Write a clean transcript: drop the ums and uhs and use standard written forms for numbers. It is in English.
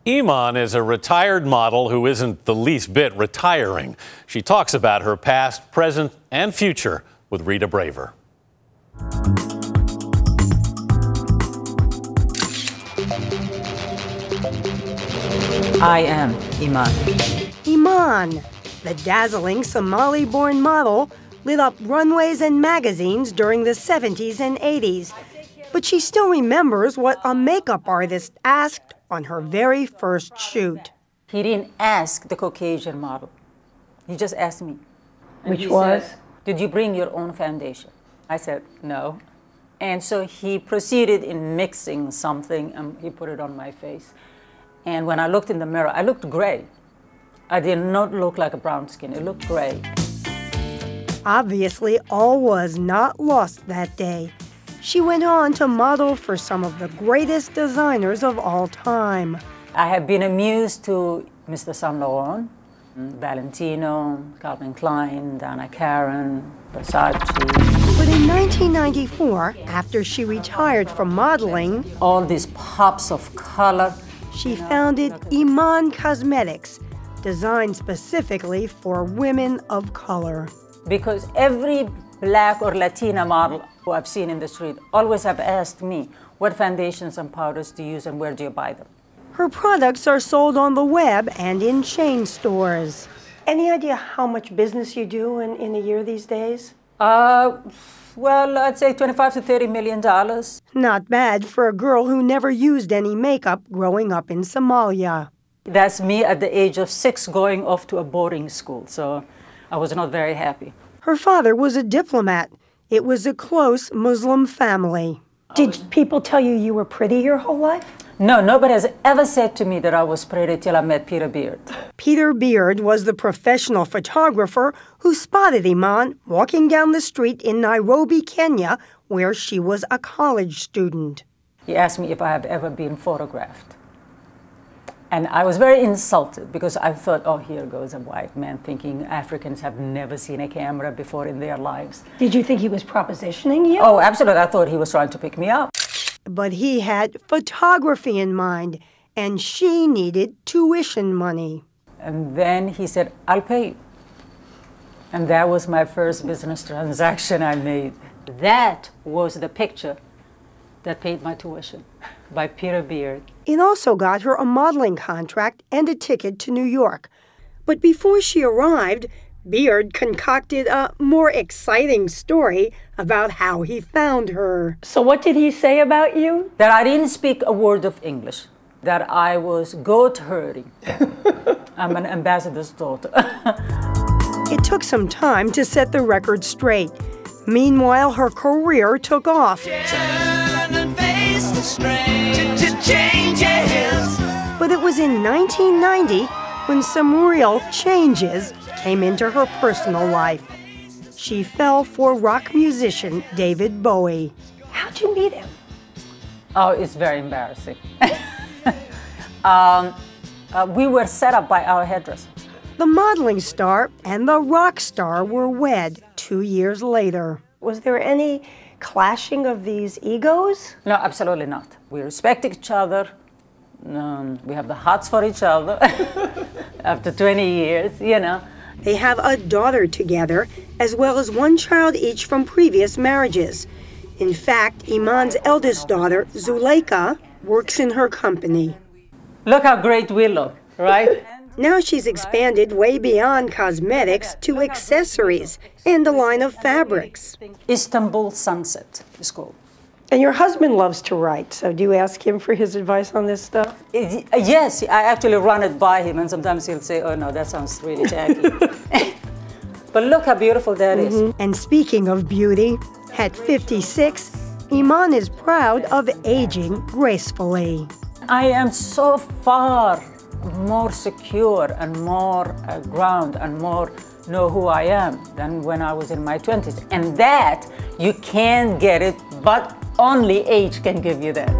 IMAN is a retired model who isn't the least bit retiring. She talks about her past, present, and future with Rita Braver. I am IMAN. IMAN, the dazzling Somali-born model, lit up runways and magazines during the 70s and 80s. But she still remembers what a makeup artist asked on her very first shoot. He didn't ask the Caucasian model. He just asked me. Which was? Said, did you bring your own foundation? I said, no. And so he proceeded in mixing something, and he put it on my face. And when I looked in the mirror, I looked gray. I did not look like a brown skin. It looked gray. Obviously, all was not lost that day. She went on to model for some of the greatest designers of all time. I have been amused to Mr. Saint Laurent, Valentino, Calvin Klein, Donna Karan, Versace. But in 1994, after she retired from modeling, all these pops of color, she founded IMAN Cosmetics, designed specifically for women of color. Because every Black or Latina model who I've seen in the street always have asked me, what foundations and powders do you use and where do you buy them? Her products are sold on the web and in chain stores. Any idea how much business you do in a year these days? Well, I'd say $25 to $30 million. Not bad for a girl who never used any makeup growing up in Somalia. That's me at the age of 6 going off to a boarding school, so I was not very happy. Her father was a diplomat. It was a close Muslim family. Did people tell you you were pretty your whole life? No, nobody has ever said to me that I was pretty till I met Peter Beard. Peter Beard was the professional photographer who spotted IMAN walking down the street in Nairobi, Kenya, where she was a college student. He asked me if I have ever been photographed. And I was very insulted because I thought, oh, here goes a white man thinking Africans have never seen a camera before in their lives. Did you think he was propositioning you? Oh, absolutely. I thought he was trying to pick me up. But he had photography in mind, and she needed tuition money. And then he said, I'll pay you. And that was my first business transaction I made. That was the picture that paid my tuition, by Peter Beard. It also got her a modeling contract and a ticket to New York. But before she arrived, Beard concocted a more exciting story about how he found her. So what did he say about you? That I didn't speak a word of English, that I was goat herding. I'm an ambassador's daughter. It took some time to set the record straight. Meanwhile, her career took off. But it was in 1990 when some real changes came into her personal life. She fell for rock musician David Bowie. How'd you meet him? Oh, it's very embarrassing. We were set up by our hairdresser. The modeling star and the rock star were wed 2 years later. Was there any clashing of these egos? No, absolutely not. We respect each other. We have the hearts for each other after 20 years, you know. They have a daughter together, as well as one child each from previous marriages. In fact, IMAN's eldest daughter, Zuleika, works in her company. Look how great we look, right? Now she's expanded way beyond cosmetics to accessories and a line of fabrics. Istanbul Sunset is called. And your husband loves to write, so do you ask him for his advice on this stuff? Yes, I actually run it by him, and sometimes he'll say, oh no, that sounds really tacky. But look how beautiful that is. And speaking of beauty, at 56, IMAN is proud of aging gracefully. I am so far more secure and more ground and more know who I am than when I was in my 20s. And that, you can't get it, but only age can give you that.